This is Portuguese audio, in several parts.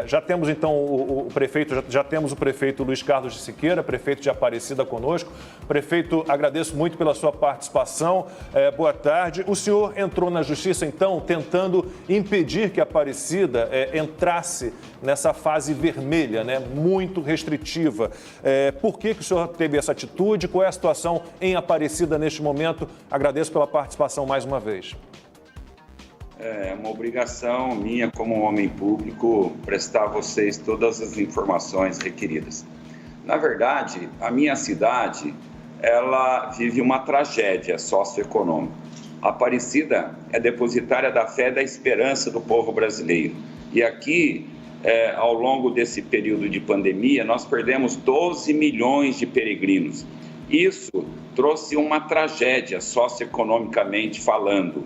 Já temos, então, o prefeito, já temos o prefeito Luiz Carlos de Siqueira, prefeito de Aparecida conosco. Prefeito, agradeço muito pela sua participação. Boa tarde. O senhor entrou na Justiça, então, tentando impedir que Aparecida entrasse nessa fase vermelha, né, muito restritiva. Por que o senhor teve essa atitude? Qual é a situação em Aparecida neste momento? Agradeço pela participação mais uma vez. É uma obrigação minha, como homem público, prestar a vocês todas as informações requeridas. Na verdade, a minha cidade, ela vive uma tragédia socioeconômica. Aparecida é depositária da fé e da esperança do povo brasileiro. E aqui, ao longo desse período de pandemia, nós perdemos 12 milhões de peregrinos. Isso trouxe uma tragédia socioeconomicamente falando.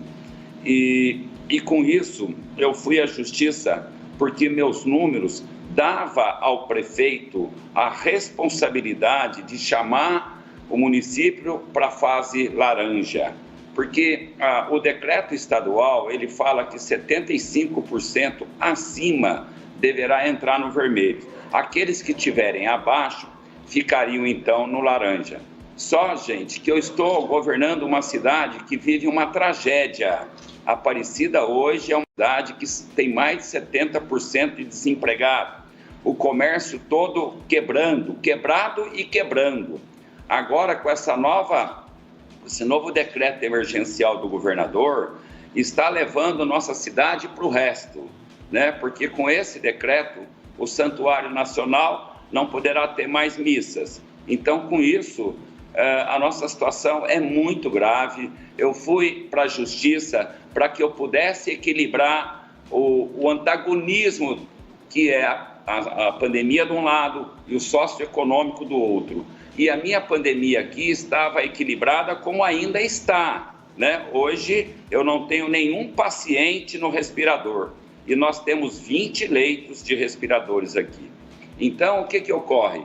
E com isso, eu fui à Justiça porque meus números davam ao prefeito a responsabilidade de chamar o município para a fase laranja. Porque o decreto estadual, ele fala que 75% acima deverá entrar no vermelho. Aqueles que estiverem abaixo ficariam, então, no laranja. Só, gente, que eu estou governando uma cidade que vive uma tragédia. Aparecida hoje é uma cidade que tem mais de 70% de desempregado. O comércio todo quebrado e quebrando. Agora, com esse novo decreto emergencial do governador, está levando nossa cidade para o resto, né? Porque com esse decreto, o Santuário Nacional não poderá ter mais missas. Então, com isso, a nossa situação é muito grave. Eu fui para a Justiça para que eu pudesse equilibrar o antagonismo que é a pandemia de um lado e o socioeconômico do outro. E a minha pandemia aqui estava equilibrada como ainda está, né? Hoje eu não tenho nenhum paciente no respirador e nós temos 20 leitos de respiradores aqui. Então, o que ocorre?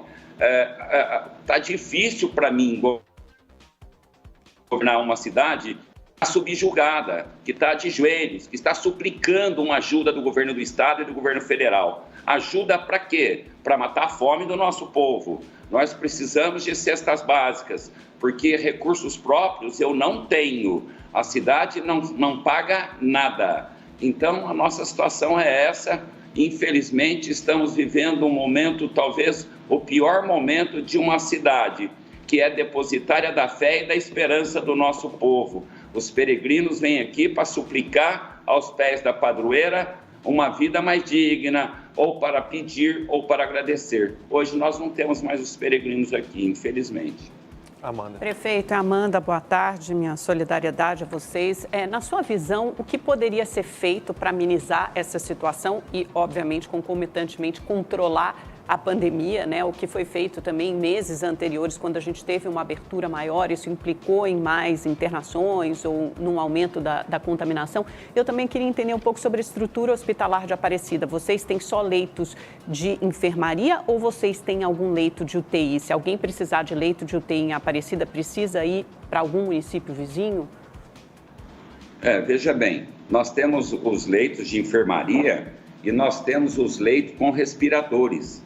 Tá difícil para mim governar uma cidade subjugada, que está de joelhos, que está suplicando uma ajuda do governo do estado e do governo federal. Ajuda para quê? Para matar a fome do nosso povo. Nós precisamos de cestas básicas, porque recursos próprios eu não tenho. A cidade não paga nada. Então, a nossa situação é essa. Infelizmente, estamos vivendo um momento, talvez o pior momento de uma cidade, que é depositária da fé e da esperança do nosso povo. Os peregrinos vêm aqui para suplicar aos pés da padroeira uma vida mais digna, ou para pedir, ou para agradecer. Hoje nós não temos mais os peregrinos aqui, infelizmente. Amanda. Prefeita Amanda, boa tarde, minha solidariedade a vocês. Na sua visão, o que poderia ser feito para amenizar essa situação e, obviamente, concomitantemente, controlar a pandemia, né? O que foi feito também em meses anteriores, quando a gente teve uma abertura maior, isso implicou em mais internações ou num aumento da contaminação. Eu também queria entender um pouco sobre a estrutura hospitalar de Aparecida. Vocês têm só leitos de enfermaria ou vocês têm algum leito de UTI? Se alguém precisar de leito de UTI em Aparecida, precisa ir para algum município vizinho? Veja bem, nós temos os leitos de enfermaria e nós temos os leitos com respiradores.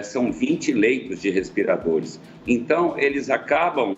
São 20 leitos de respiradores. Então, eles acabam,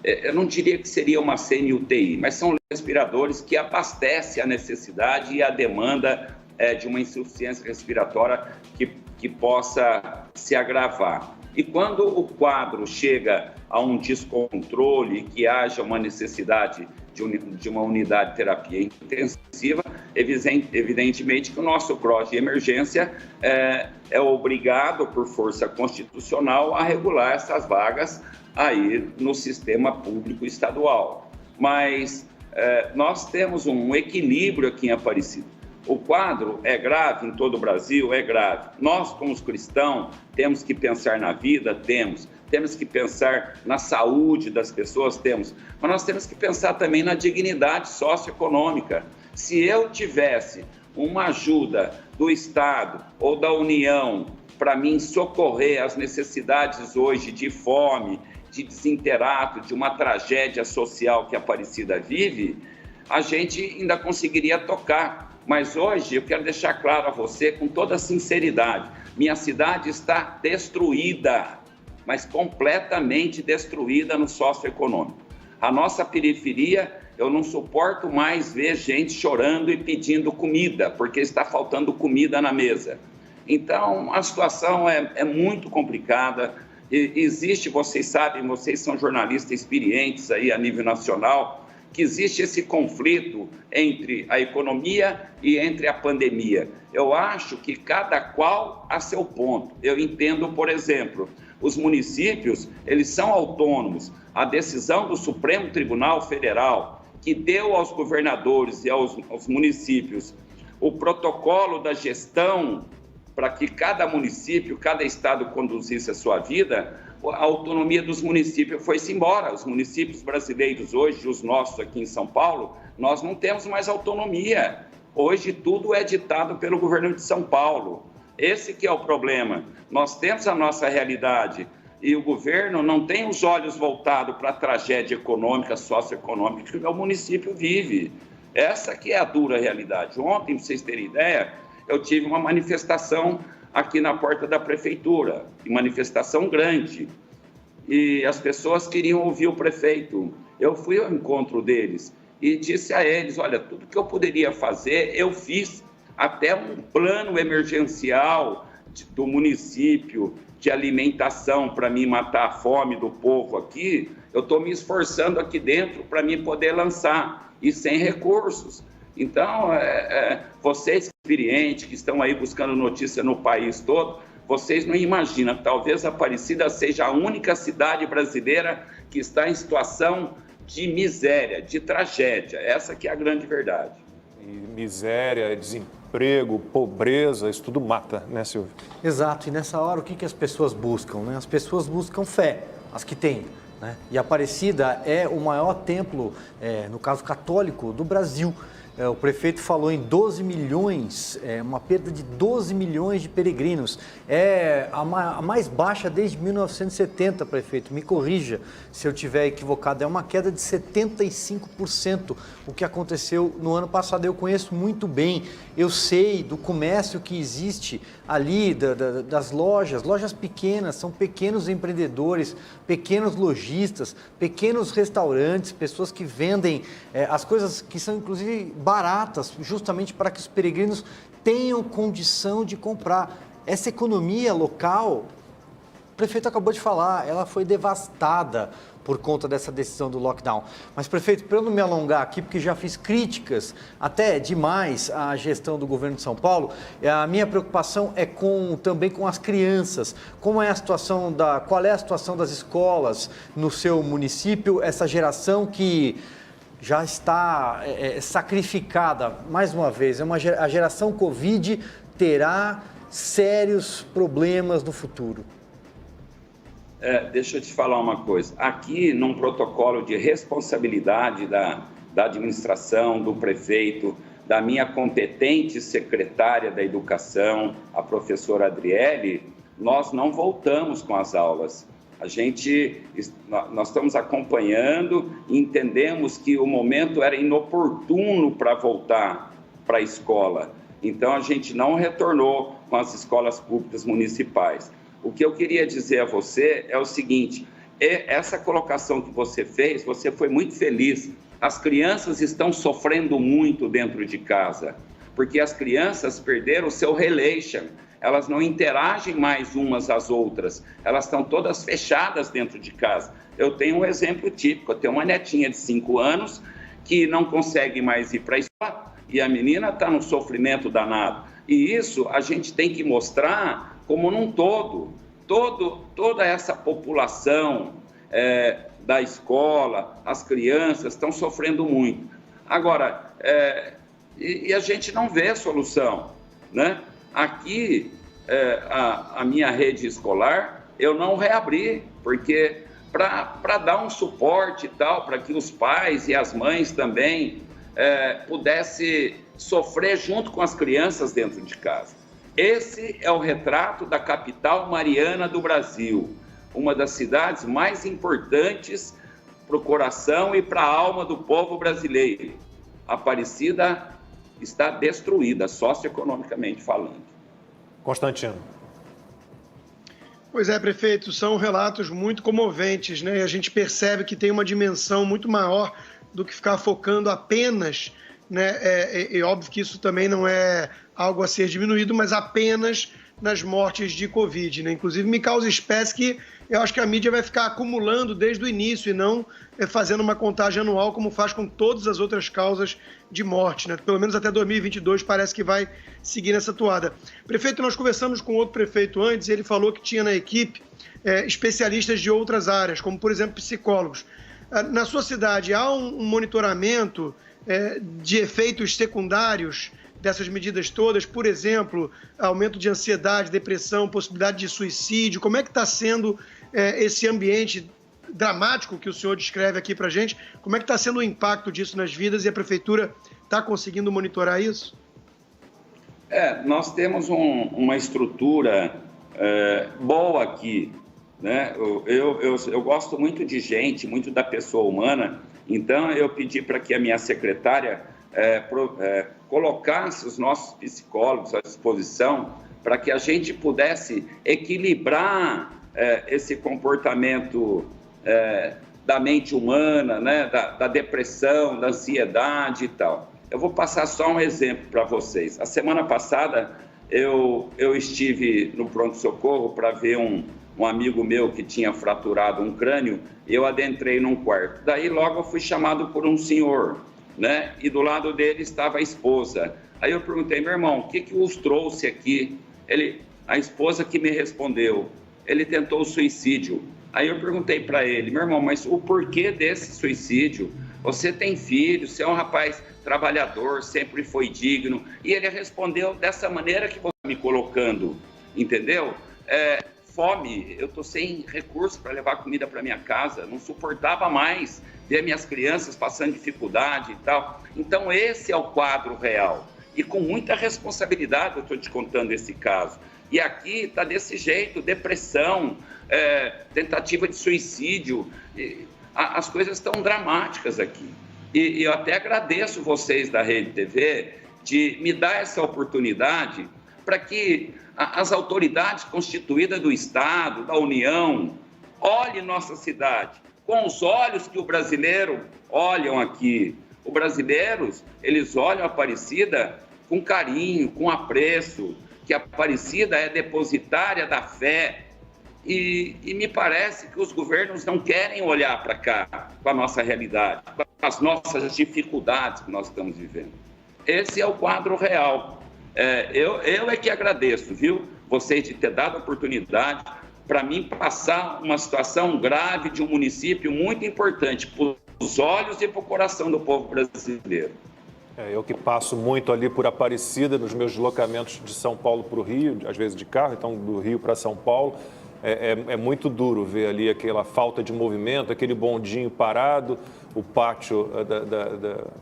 eu não diria que seria uma semi-UTI, mas são respiradores que abastecem a necessidade e a demanda de uma insuficiência respiratória que possa se agravar. E quando o quadro chega a um descontrole, que haja uma necessidade de uma unidade de terapia intensiva, evidentemente que o nosso CROSS de emergência é obrigado, por força constitucional, a regular essas vagas aí no sistema público estadual. Mas nós temos um equilíbrio aqui em Aparecida. O quadro é grave em todo o Brasil? É grave. Nós, como cristãos, temos que pensar na vida? Temos que pensar na saúde das pessoas? Temos. Mas nós temos que pensar também na dignidade socioeconômica. Se eu tivesse uma ajuda do Estado ou da União para mim socorrer as necessidades hoje de fome, de desinterado, de uma tragédia social que a Aparecida vive, a gente ainda conseguiria tocar. Mas hoje eu quero deixar claro a você, com toda sinceridade, minha cidade está destruída, mas completamente destruída no socioeconômico. A nossa periferia, eu não suporto mais ver gente chorando e pedindo comida, porque está faltando comida na mesa. Então, a situação é muito complicada. Existe, vocês sabem, vocês são jornalistas experientes aí a nível nacional, que existe esse conflito entre a economia e entre a pandemia. Eu acho que cada qual a seu ponto. Eu entendo, por exemplo, os municípios, eles são autônomos. A decisão do Supremo Tribunal Federal, que deu aos governadores e aos municípios o protocolo da gestão para que cada município, cada estado conduzisse a sua vida, a autonomia dos municípios foi-se embora. Os municípios brasileiros hoje, os nossos aqui em São Paulo, nós não temos mais autonomia. Hoje tudo é ditado pelo governo de São Paulo. Esse que é o problema. Nós temos a nossa realidade e o governo não tem os olhos voltados para a tragédia econômica, socioeconômica que o meu município vive. Essa que é a dura realidade. Ontem, para vocês terem ideia, eu tive uma manifestação aqui na porta da prefeitura, manifestação grande, e as pessoas queriam ouvir o prefeito. Eu fui ao encontro deles e disse a eles, olha, tudo que eu poderia fazer, eu fiz, até um plano emergencial do município de alimentação para mim matar a fome do povo aqui, eu estou me esforçando aqui dentro para mim poder lançar, e sem recursos. Então, vocês experientes que estão aí buscando notícia no país todo, vocês não imaginam, talvez Aparecida seja a única cidade brasileira que está em situação de miséria, de tragédia. Essa que é a grande verdade. E miséria, desemprego, pobreza, isso tudo mata, né, Silvio? Exato, e nessa hora o que as pessoas buscam, né? As pessoas buscam fé, as que têm. Né? E Aparecida é o maior templo, no caso católico, do Brasil. O prefeito falou em 12 milhões, uma perda de 12 milhões de peregrinos. É a mais baixa desde 1970, prefeito. Me corrija se eu estiver equivocado. É uma queda de 75%, o que aconteceu no ano passado. Eu conheço muito bem, eu sei do comércio que existe ali, das lojas pequenas, são pequenos empreendedores, pequenos lojistas, pequenos restaurantes, pessoas que vendem as coisas que são inclusive baratas, justamente para que os peregrinos tenham condição de comprar. Essa economia local, o prefeito acabou de falar, ela foi devastada por conta dessa decisão do lockdown. Mas, prefeito, para eu não me alongar aqui, porque já fiz críticas até demais à gestão do governo de São Paulo, a minha preocupação é também com as crianças. Qual é a situação das escolas no seu município, essa geração que já está sacrificada, mais uma vez, a geração Covid terá sérios problemas no futuro. Deixa eu te falar uma coisa, aqui num protocolo de responsabilidade da administração, do prefeito, da minha competente secretária da Educação, a professora Adriele, nós não voltamos com as aulas. Nós estamos acompanhando e entendemos que o momento era inoportuno para voltar para a escola. Então, a gente não retornou com as escolas públicas municipais. O que eu queria dizer a você é o seguinte, essa colocação que você fez, você foi muito feliz. As crianças estão sofrendo muito dentro de casa, porque as crianças perderam o seu relation. Elas não interagem mais umas às outras, elas estão todas fechadas dentro de casa. Eu tenho um exemplo típico, eu tenho uma netinha de 5 anos que não consegue mais ir para a escola e a menina está num sofrimento danado. E isso a gente tem que mostrar como num todo, toda essa população da escola, as crianças estão sofrendo muito. Agora, e a gente não vê solução, né? Aqui, a minha rede escolar, eu não reabri, porque para dar um suporte e tal, para que os pais e as mães também pudessem sofrer junto com as crianças dentro de casa. Esse é o retrato da capital mariana do Brasil, uma das cidades mais importantes para o coração e para a alma do povo brasileiro. Aparecida está destruída, socioeconomicamente falando. Constantino. Pois é, prefeito, são relatos muito comoventes, né? E a gente percebe que tem uma dimensão muito maior do que ficar focando apenas, né? É óbvio que isso também não é algo a ser diminuído, mas apenas nas mortes de Covid, né? Inclusive me causa espécie que eu acho que a mídia vai ficar acumulando desde o início e não fazendo uma contagem anual como faz com todas as outras causas de morte, né? Pelo menos até 2022 parece que vai seguir nessa toada. Prefeito, nós conversamos com outro prefeito antes e ele falou que tinha na equipe especialistas de outras áreas, como por exemplo psicólogos. Na sua cidade há um monitoramento de efeitos secundários dessas medidas todas, por exemplo, aumento de ansiedade, depressão, possibilidade de suicídio? Como é que está sendo esse ambiente dramático que o senhor descreve aqui para a gente? Como é que está sendo o impacto disso nas vidas e a prefeitura está conseguindo monitorar isso? Nós temos uma estrutura boa aqui, né? Eu gosto muito de gente, muito da pessoa humana, então eu pedi para que a minha secretária colocasse os nossos psicólogos à disposição para que a gente pudesse equilibrar esse comportamento da mente humana, né? Da depressão, da ansiedade e tal. Eu vou passar só um exemplo para vocês. A semana passada eu estive no pronto-socorro para ver um amigo meu que tinha fraturado um crânio, eu adentrei num quarto. Daí logo eu fui chamado por um senhor, né? E do lado dele estava a esposa. Aí eu perguntei, meu irmão, o que os trouxe aqui? A esposa que me respondeu, ele tentou suicídio. Aí eu perguntei para ele, meu irmão, mas o porquê desse suicídio? Você tem filho, você é um rapaz trabalhador, sempre foi digno. E ele respondeu dessa maneira que você está me colocando, entendeu? Fome, eu estou sem recurso para levar comida para minha casa, não suportava mais ver minhas crianças passando dificuldade e tal. Então esse é o quadro real. E com muita responsabilidade eu estou te contando esse caso. E aqui está desse jeito, depressão, tentativa de suicídio, as coisas estão dramáticas aqui. E eu até agradeço vocês da Rede TV de me dar essa oportunidade para que as autoridades constituídas do Estado, da União, olhem nossa cidade com os olhos que o brasileiro olham aqui. Os brasileiros, eles olham a Aparecida com carinho, com apreço, que a Aparecida é depositária da fé. E me parece que os governos não querem olhar para cá, com a nossa realidade, com as nossas dificuldades que nós estamos vivendo. Esse é o quadro real. Eu é que agradeço, viu, vocês de ter dado a oportunidade para mim passar uma situação grave de um município muito importante para os olhos e para o coração do povo brasileiro. Eu que passo muito ali por Aparecida, nos meus deslocamentos de São Paulo para o Rio, às vezes de carro, então do Rio para São Paulo, é muito duro ver ali aquela falta de movimento, aquele bondinho parado, o pátio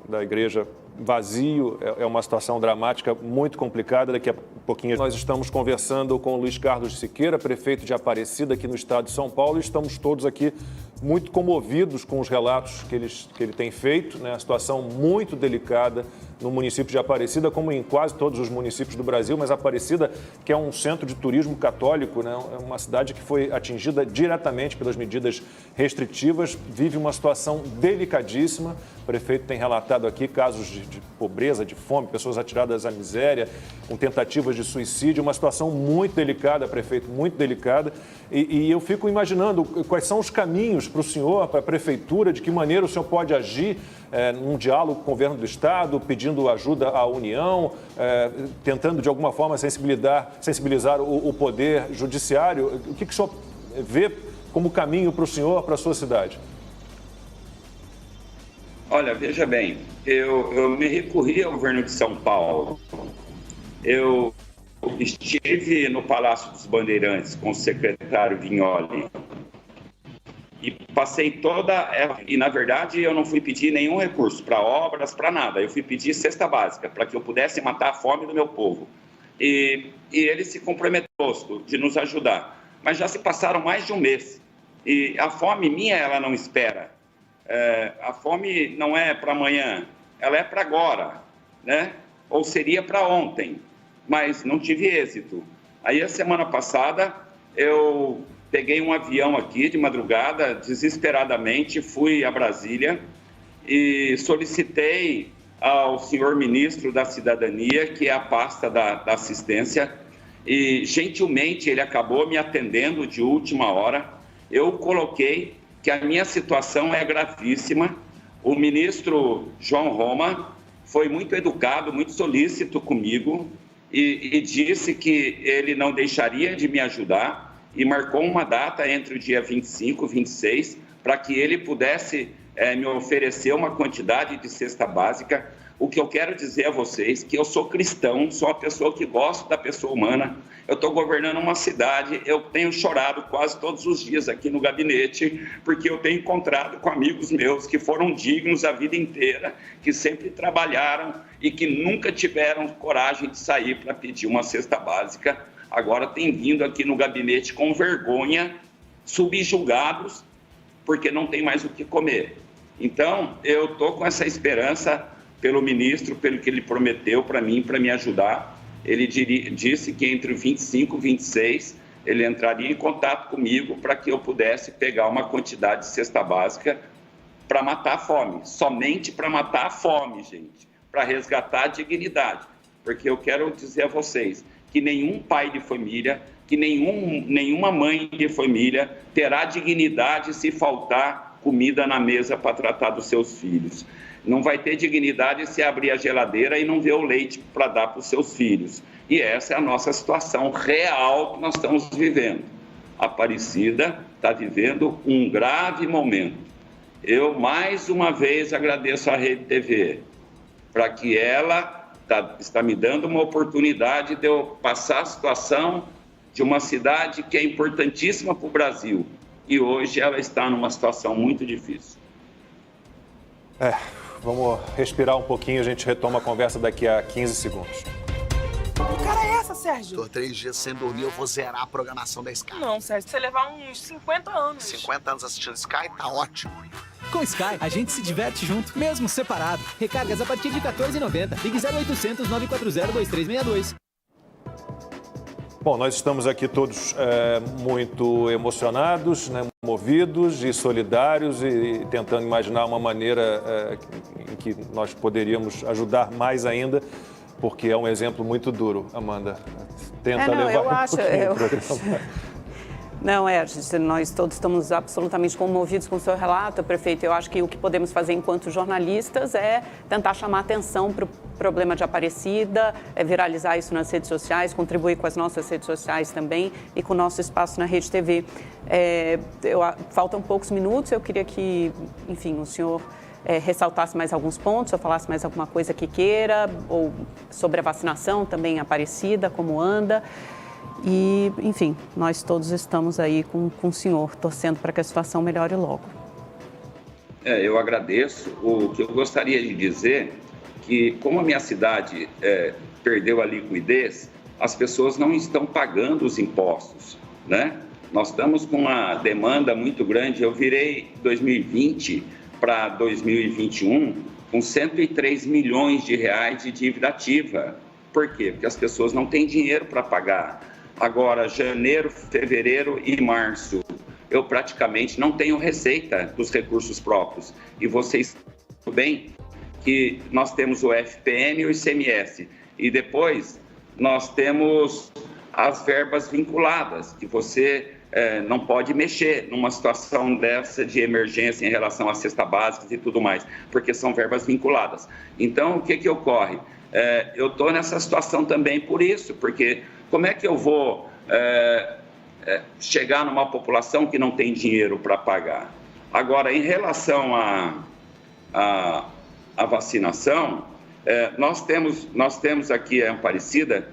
da igreja vazio, é uma situação dramática, muito complicada. Daqui a pouquinho nós estamos conversando com o Luiz Carlos Siqueira, prefeito de Aparecida aqui no estado de São Paulo, e estamos todos aqui muito comovidos com os relatos que ele tem feito, né? A situação muito delicada no município de Aparecida, como em quase todos os municípios do Brasil, mas Aparecida, que é um centro de turismo católico, né? É uma cidade que foi atingida diretamente pelas medidas restritivas, vive uma situação delicadíssima. O prefeito tem relatado aqui casos de pobreza, de fome, pessoas atiradas à miséria, com tentativas de suicídio, uma situação muito delicada, prefeito, muito delicada. E eu fico imaginando quais são os caminhos para o senhor, para a prefeitura, de que maneira o senhor pode agir num diálogo com o governo do estado, pedindo ajuda à União, tentando de alguma forma sensibilizar o poder judiciário. O que o senhor vê como caminho para o senhor, para a sua cidade? Olha, veja bem, eu me recorri ao governo de São Paulo. Eu estive no Palácio dos Bandeirantes com o secretário Vignoli e passei e na verdade eu não fui pedir nenhum recurso para obras, para nada. Eu fui pedir cesta básica para que eu pudesse matar a fome do meu povo. E ele se comprometeu de nos ajudar. Mas já se passaram mais de um mês e a fome minha, ela não espera. A fome não é para amanhã, ela é para agora, né? ou seria para ontem, mas não tive êxito. Aí, a semana passada, eu peguei um avião aqui de madrugada, desesperadamente, fui a Brasília e solicitei ao senhor ministro da Cidadania, que é a pasta da assistência, e gentilmente ele acabou me atendendo de última hora. Eu coloquei que a minha situação é gravíssima. O ministro João Roma foi muito educado, muito solícito comigo e disse que ele não deixaria de me ajudar e marcou uma data entre o dia 25 e 26 para que ele pudesse me oferecer uma quantidade de cesta básica. O que eu quero dizer a vocês é que eu sou cristão, sou uma pessoa que gosta da pessoa humana. Eu estou governando uma cidade, eu tenho chorado quase todos os dias aqui no gabinete, porque eu tenho encontrado com amigos meus que foram dignos a vida inteira, que sempre trabalharam e que nunca tiveram coragem de sair para pedir uma cesta básica. Agora tem vindo aqui no gabinete com vergonha, subjugados, porque não tem mais o que comer. Então, eu estou com essa esperança pelo ministro, pelo que ele prometeu para mim, para me ajudar. Ele disse que entre o 25 e 26 ele entraria em contato comigo para que eu pudesse pegar uma quantidade de cesta básica para matar a fome, somente para matar a fome, gente, para resgatar a dignidade. Porque eu quero dizer a vocês que nenhum pai de família, que nenhuma mãe de família terá dignidade se faltar comida na mesa para tratar dos seus filhos. Não vai ter dignidade se abrir a geladeira e não ver o leite para dar para os seus filhos. E essa é a nossa situação real que nós estamos vivendo. A Aparecida está vivendo um grave momento. Eu, mais uma vez, agradeço à Rede TV, para que ela está me dando uma oportunidade de eu passar a situação de uma cidade que é importantíssima para o Brasil. E hoje ela está numa situação muito difícil. Vamos respirar um pouquinho, a gente retoma a conversa daqui a 15 segundos. Que cara é essa, Sérgio? Tô 3 dias sem dormir, eu vou zerar a programação da Sky. Não, Sérgio, você levar uns 50 anos. 50 anos assistindo Sky, tá ótimo. Com Sky, a gente se diverte junto, mesmo separado. Recargas a partir de R$14,90. Ligue 0800 940 2362. Bom, nós estamos aqui todos muito emocionados, né, movidos e solidários e tentando imaginar uma maneira em que nós poderíamos ajudar mais ainda, porque é um exemplo muito duro. Amanda, tenta levar o programa. Não, nós todos estamos absolutamente comovidos com o seu relato, prefeito. Eu acho que o que podemos fazer enquanto jornalistas é tentar chamar atenção para o problema de Aparecida, viralizar isso nas redes sociais, contribuir com as nossas redes sociais também e com o nosso espaço na Rede TV. Faltam poucos minutos, eu queria que, enfim, o senhor ressaltasse mais alguns pontos, ou falasse mais alguma coisa que queira, ou sobre a vacinação também Aparecida, como anda. E, enfim, nós todos estamos aí com o senhor, torcendo para que a situação melhore logo. Eu agradeço. O que eu gostaria de dizer que, como a minha cidade perdeu a liquidez, as pessoas não estão pagando os impostos, né? Nós estamos com uma demanda muito grande. Eu virei 2020 para 2021 com 103 milhões de reais de dívida ativa. Por quê? Porque as pessoas não têm dinheiro para pagar. Agora, janeiro, fevereiro e março, eu praticamente não tenho receita dos recursos próprios. E vocês sabem bem que nós temos o FPM e o ICMS. E depois nós temos as verbas vinculadas, que você não pode mexer numa situação dessa de emergência em relação à cesta básica e tudo mais, porque são verbas vinculadas. Então, o que ocorre? Eu estou nessa situação também por isso, porque como é que eu vou chegar numa população que não tem dinheiro para pagar? Agora, em relação à vacinação, nós temos aqui em Aparecida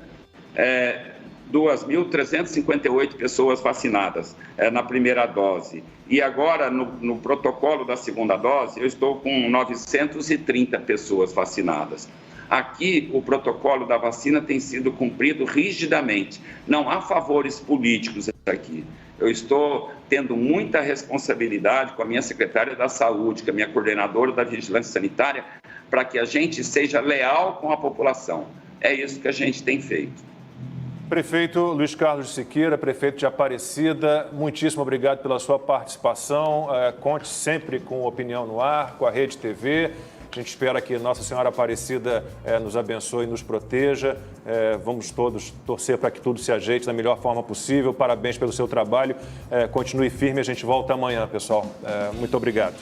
2.358 pessoas vacinadas na primeira dose. E agora, no protocolo da segunda dose, eu estou com 930 pessoas vacinadas. Aqui, o protocolo da vacina tem sido cumprido rigidamente. Não há favores políticos aqui. Eu estou tendo muita responsabilidade com a minha secretária da Saúde, com a minha coordenadora da Vigilância Sanitária, para que a gente seja leal com a população. É isso que a gente tem feito. Prefeito Luiz Carlos de Siqueira, prefeito de Aparecida, muitíssimo obrigado pela sua participação. Conte sempre com Opinião no Ar, com a Rede TV. A gente espera que Nossa Senhora Aparecida nos abençoe e nos proteja. Vamos todos torcer para que tudo se ajeite da melhor forma possível. Parabéns pelo seu trabalho. Continue firme, a gente volta amanhã, pessoal. Muito obrigado.